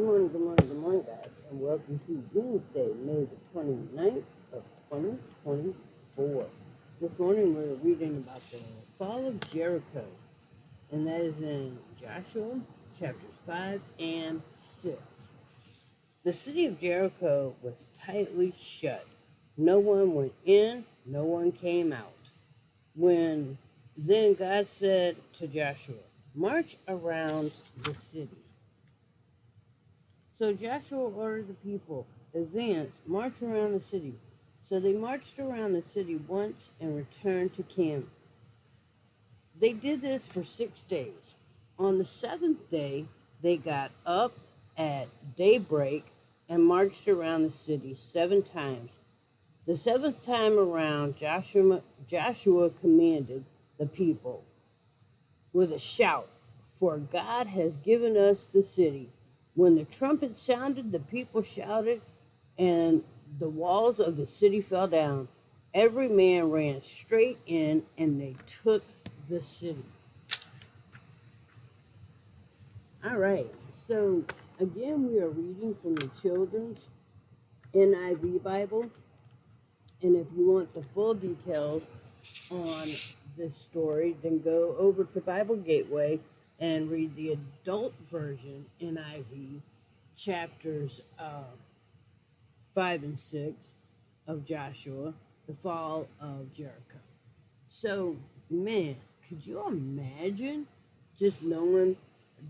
Good morning, guys, and welcome to Wednesday, May the 29th of 2024. This morning we're reading about the fall of Jericho, and that is in Joshua chapters 5 and 6. The city of Jericho was tightly shut. No one went in, no one came out. When then God said to Joshua, "March around the city." So Joshua ordered the people, "Advance, march around the city." So they marched around the city once and returned to camp. They did this for 6 days. On the seventh day, they got up at daybreak and marched around the city 7 times. The seventh time around, Joshua commanded the people with a shout, "For God has given us the city." When the trumpet sounded, the people shouted, and the walls of the city fell down. Every man ran straight in, and they took the city. All right, so again, we are reading from the Children's NIV Bible, and if you want the full details on this story, then go over to Bible Gateway and read the adult version NIV chapters 5 and 6 of Joshua, the fall of Jericho. So, man, could you imagine just knowing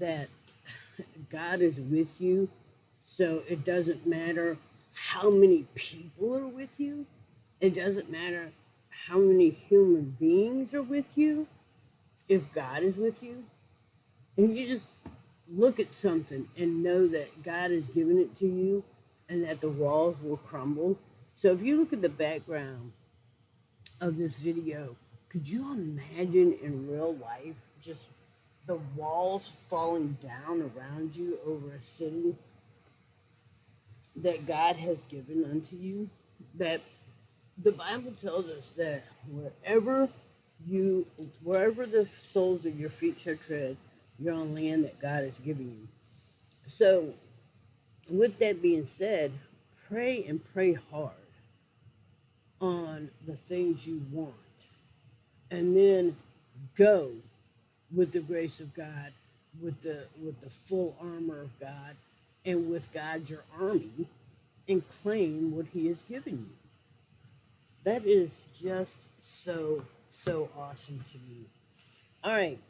that God is with you? So it doesn't matter how many people are with you. It doesn't matter how many human beings are with you. If God is with you, and you just look at something and know that God has given it to you and that the walls will crumble. So if you look at the background of this video, could you imagine in real life just the walls falling down around you over a city that God has given unto you? That the Bible tells us that wherever the soles of your feet shall tread, you're on land that God has given you. So, with that being said, pray and pray hard on the things you want, and then go with the grace of God, with the full armor of God, and with God your army, and claim what He has given you. That is just so awesome to me. All right,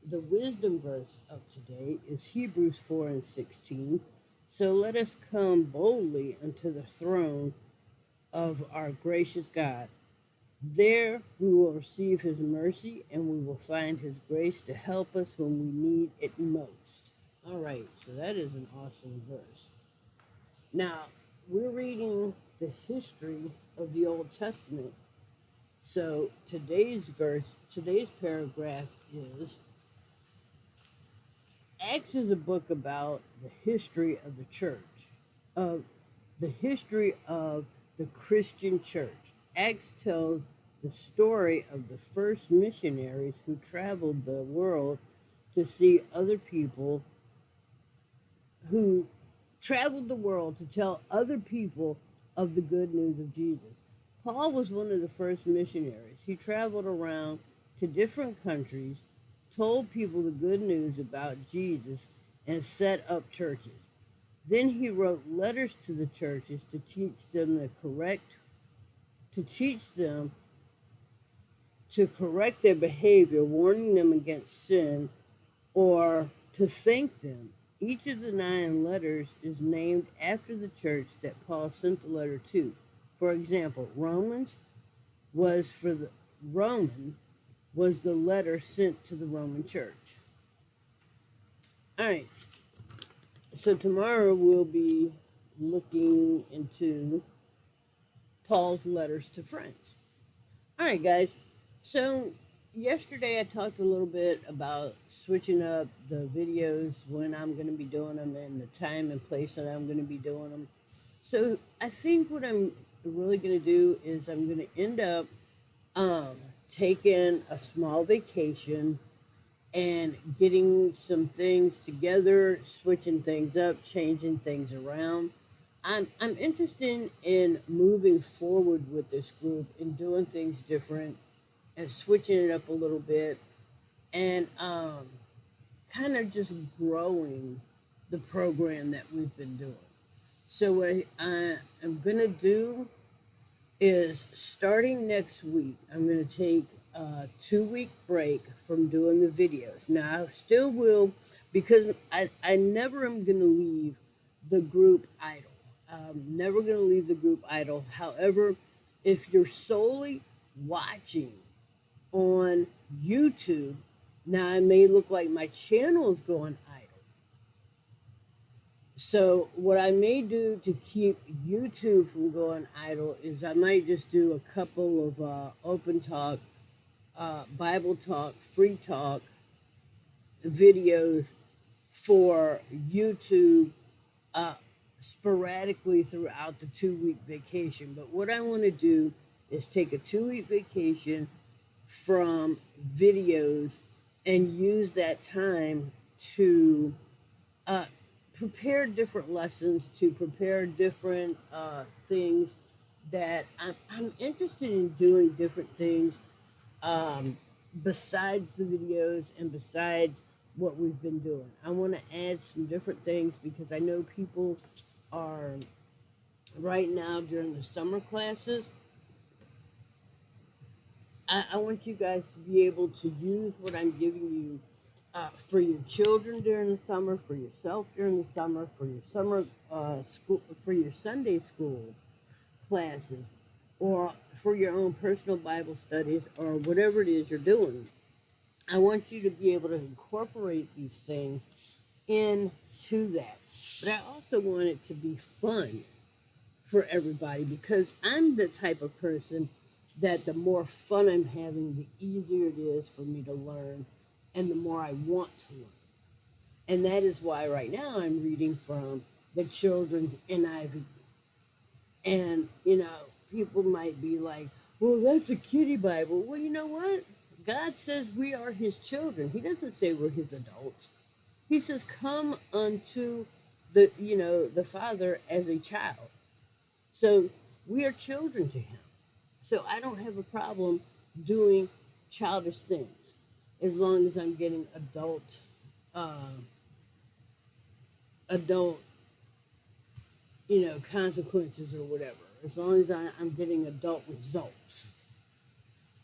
the wisdom verse of today is Hebrews 4 and 16. So let us come boldly unto the throne of our gracious God. There we will receive His mercy, and we will find His grace to help us when we need it most. All right, so that is an awesome verse. Now, we're reading the history of the Old Testament. So today's paragraph is: Acts is a book about the history of the church, of the history of the Christian church. Acts tells the story of the first missionaries who traveled the world to see other people, who traveled the world to tell other people of the good news of Jesus. Paul was one of the first missionaries. He traveled around to different countries, told people the good news about Jesus, and set up churches. Then he wrote letters to the churches to teach them to correct their behavior, warning them against sin, or to thank them. Each of the 9 letters is named after the church that Paul sent the letter to. For example, was for the Roman was the letter sent to the Roman church. All right. So tomorrow we'll be looking into Paul's letters to friends. All right, guys. So yesterday I talked a little bit about switching up the videos, when I'm going to be doing them, and the time and place that I'm going to be doing them. So I think what I'm really going to do is I'm going to end up taking a small vacation and getting some things together, switching things up, changing things around. I'm interested in moving forward with this group and doing things different and switching it up a little bit and kind of just growing the program that we've been doing. So what I am gonna do is starting next week, I'm going to take a 2 week break from doing the videos. Now, I still will, because I never am going to leave the group idle. Never going to leave the group idle. However, if you're solely watching on YouTube, now it may look like my channel is going idle. So what I may do to keep YouTube from going idle is I might just do a couple of open talk, Bible talk, free talk videos for YouTube uh, sporadically throughout the 2 week vacation. But what I want to do is take a 2 week vacation from videos and use that time to uh, prepare different lessons, to prepare different things that I'm interested in doing different things besides the videos and besides what we've been doing. I want to add some different things because I know people are right now during the summer classes. I want you guys to be able to use what I'm giving you for your children during the summer, for yourself during the summer, for your summer school, for your Sunday school classes, or for your own personal Bible studies, or whatever it is you're doing. I want you to be able to incorporate these things into that. But I also want it to be fun for everybody because I'm the type of person that the more fun I'm having, the easier it is for me to learn and the more I want to learn. And that is why right now I'm reading from the children's NIV. And, people might be like, well, that's a kiddie Bible. Well, you know what? God says we are his children. He doesn't say we're his adults. He says, come unto the Father as a child. So we are children to him. So I don't have a problem doing childish things as long as I'm getting uh, adult, consequences or whatever. As long as I'm getting adult results.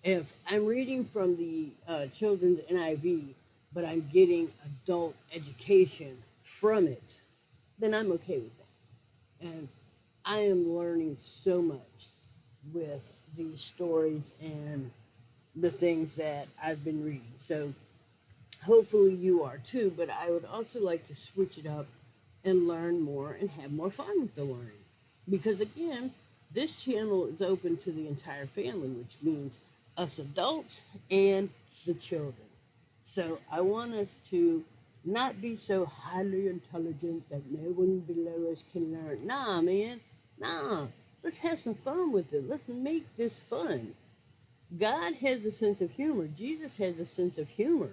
If I'm reading from the children's NIV, but I'm getting adult education from it, then I'm okay with that. And I am learning so much with these stories and the things that I've been reading. So hopefully you are too, but I would also like to switch it up and learn more and have more fun with the learning. Because again, this channel is open to the entire family, which means us adults and the children. So I want us to not be so highly intelligent that no one below us can learn. Nah, man. Nah. Let's have some fun with it. Let's make this fun. God has a sense of humor. Jesus has a sense of humor.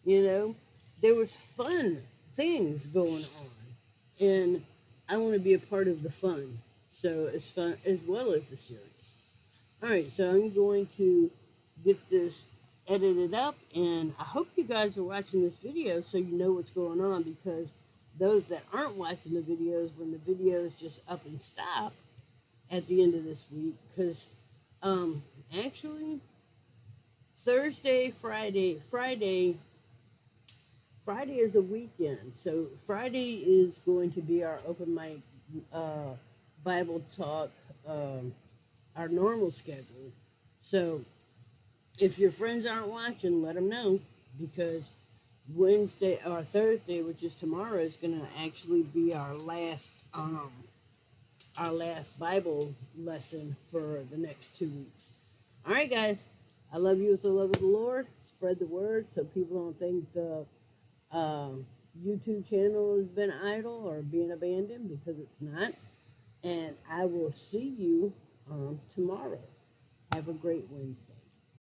You know, there was fun things going on, and I want to be a part of the fun. So it's fun as well as the series. All right, so I'm going to get this edited up, and I hope you guys are watching this video so you know what's going on. Because those that aren't watching the videos, when the videos just up and stop at the end of this week, because actually Friday is a weekend, so Friday is going to be our open mic uh, Bible talk, our normal schedule. So if your friends aren't watching, let them know, because Wednesday or Thursday, which is tomorrow, is going to actually be our last Bible lesson for the next 2 weeks. All right, guys, I love you with the love of the Lord. Spread the word so people don't think the uh, YouTube channel has been idle or being abandoned, because it's not. And I will see you tomorrow. Have a great Wednesday.